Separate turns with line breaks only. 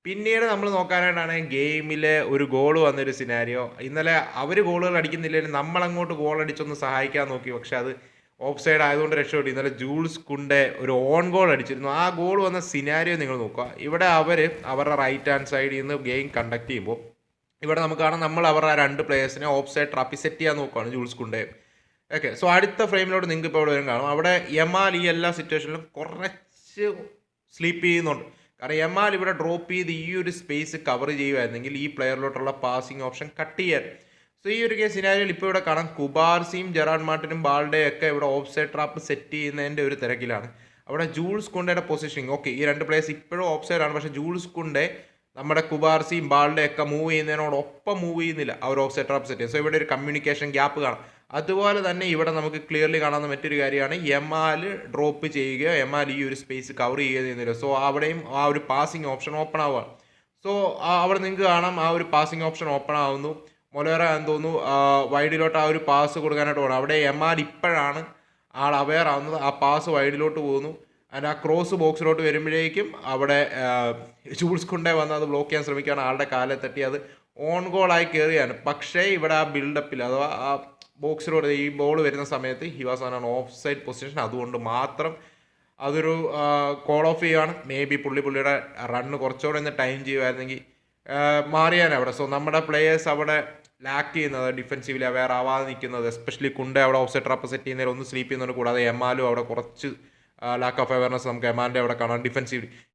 പിന്നീട് നമ്മൾ നോക്കാനായിട്ടാണ് ഗെയിമിൽ ഒരു ഗോൾ വന്നൊരു സിനാരിയോ. ഇന്നലെ അവർ ഗോളുകൾ അടിക്കുന്നില്ലെങ്കിലും നമ്മളങ്ങോട്ട് ഗോൾ അടിച്ചൊന്ന് സഹായിക്കാൻ നോക്കി. പക്ഷെ അത് ഓഫ് സൈഡ് ആയതുകൊണ്ട് രക്ഷപ്പെട്ടു. ഇന്നലെ ജൂൾസ് കുണ്ടെ ഒരു ഓൺ ഗോൾ അടിച്ചിരുന്നു. ആ ഗോൾ വന്ന സിനാരിയോ നിങ്ങൾ നോക്കുക. ഇവിടെ അവരുടെ റൈറ്റ് ഹാൻഡ് സൈഡിൽ നിന്ന് ഗെയിം കണ്ടക്ട് ചെയ്യുമ്പോൾ ഇവിടെ നമുക്ക് കാണാം, നമ്മൾ അവരുടെ 2 പ്ലേയേഴ്സിനെ ഓഫ് സൈഡ് ട്രാപ്പി സെറ്റ് ചെയ്യാൻ നോക്കുകയാണ് ജൂൾസ് കുണ്ടെ. ഓക്കെ, സോ അടുത്ത ഫ്രെയിമിലോട്ട് നിങ്ങൾക്ക് ഇപ്പോൾ ഇവിടെ വരും കാണും. അവിടെ യമാൽ ഈ എല്ലാ സിറ്റുവേഷനിലും കുറച്ച് സ്ലീപ്പ് ചെയ്യുന്നുണ്ട്. കാരണം യമാൽ ഇവിടെ ഡ്രോപ്പ് ചെയ്ത് ഈ ഒരു സ്പേസ് കവർ ചെയ്യുമായിരുന്നെങ്കിൽ ഈ പ്ലെയറിലോട്ടുള്ള പാസിംഗ് ഓപ്ഷൻ കട്ട് ചെയ്യാൻ. സോ ഈ ഒരു കേസ് സിനാരിയോയിൽ ഇപ്പോൾ ഇവിടെ കാണാം, കുബാർസിയും ജെറാഡ് മാർട്ടിനും ബാൾഡേ ഒക്കെ ഇവിടെ ഓഫ് സൈഡ് ട്രാപ്പ് സെറ്റ് ചെയ്യുന്നതിൻ്റെ ഒരു തിരക്കിലാണ്. അവിടെ ജൂൾസ് കുണ്ടയുടെ പൊസിഷനിങ് ഓക്കെ, ഈ 2 പ്ലേയേഴ്സ് ഇപ്പോഴും ഓഫ് സൈഡാണ്. പക്ഷേ ജൂൾസ് കുണ്ടെ നമ്മുടെ കുബാർസിയും ബാൾഡേ ഒക്കെ മൂവ് ചെയ്യുന്നതിനോടൊപ്പം മൂവ് ചെയ്യുന്നില്ല, hour of side trap set ചെയ്യും. സോ ഇവിടെ ഒരു കമ്മ്യൂണിക്കേഷൻ ഗ്യാപ്പ് കാണാം. അതുപോലെ തന്നെ ഇവിടെ നമുക്ക് ക്ലിയർലി കാണാവുന്ന മറ്റൊരു കാര്യമാണ്, യമാൽ ഡ്രോപ്പ് ചെയ്യുകയോ യമാൽ ഈ ഒരു സ്പേസ് കവർ ചെയ്യുകയോ ചെയ്യുന്നില്ല. സോ അവിടെയും ആ ഒരു പാസിംഗ് ഓപ്ഷൻ ഓപ്പൺ ആവുകയാണ്. സോ അവിടെ നിങ്ങൾക്ക് കാണാം ആ ഒരു പാസിംഗ് ഓപ്ഷൻ ഓപ്പൺ ആവുന്നു. മൊലേറ എന്ന് തോന്നുന്നു വൈഡിലോട്ട് ആ ഒരു പാസ് കൊടുക്കാനായിട്ട് പോകണം. അവിടെ യമാൽ ഇപ്പോഴാണ് ആൾ അവെയർ ആവുന്നത്. ആ പാസ് വൈഡിലോട്ട് പോകുന്നു. അതിന് ആ ക്രോസ് ബോക്സിലോട്ട് വരുമ്പോഴേക്കും അവിടെ ജൂൾസ് കുണ്ടെ വന്ന് അത് ബ്ലോക്ക് ചെയ്യാൻ ശ്രമിക്കുകയാണ്. ആളുടെ കാലെ തട്ടി അത് ഓൺ ഗോളായി കയറിയാണ്. പക്ഷേ ഇവിടെ ആ ബിൽഡപ്പിൽ അഥവാ ആ ബോക്സിലോട്ട് ഈ ബോൾ വരുന്ന സമയത്ത് he was on of side position. അതുകൊണ്ട് മാത്രം അതൊരു കോൾ ഓഫ് ചെയ്യുകയാണ്. മേ ബി പുള്ളിയുടെ റണ്ണ് കുറച്ചുകൂടെ ഒന്ന് ടൈം ചെയ്യുമായിരുന്നെങ്കിൽ മാറിയാൻ അവിടെ. സോ നമ്മുടെ പ്ലേയേഴ്സ് അവിടെ ലാക്ക് ചെയ്യുന്നത്, ഡിഫെൻസീവിൽ അവെയർ ആവാതെ നിൽക്കുന്നത്, എസ്പെഷ്യലി കുണ്ടെ അവിടെ ഓഫ് സൈഡ് ട്രാപ്പ് സെറ്റ് ചെയ്യുന്നതിൽ ഒന്ന് സ്ലീപ്പ് ചെയ്യുന്നതിന് കൂടാതെ എമാലും അവിടെ കുറച്ച് ലാക്ക് ഓഫ് അവയർനെസ് നമുക്ക് എമാലിൻ്റെ അവിടെ കാണാം ഡിഫെൻസീവ്.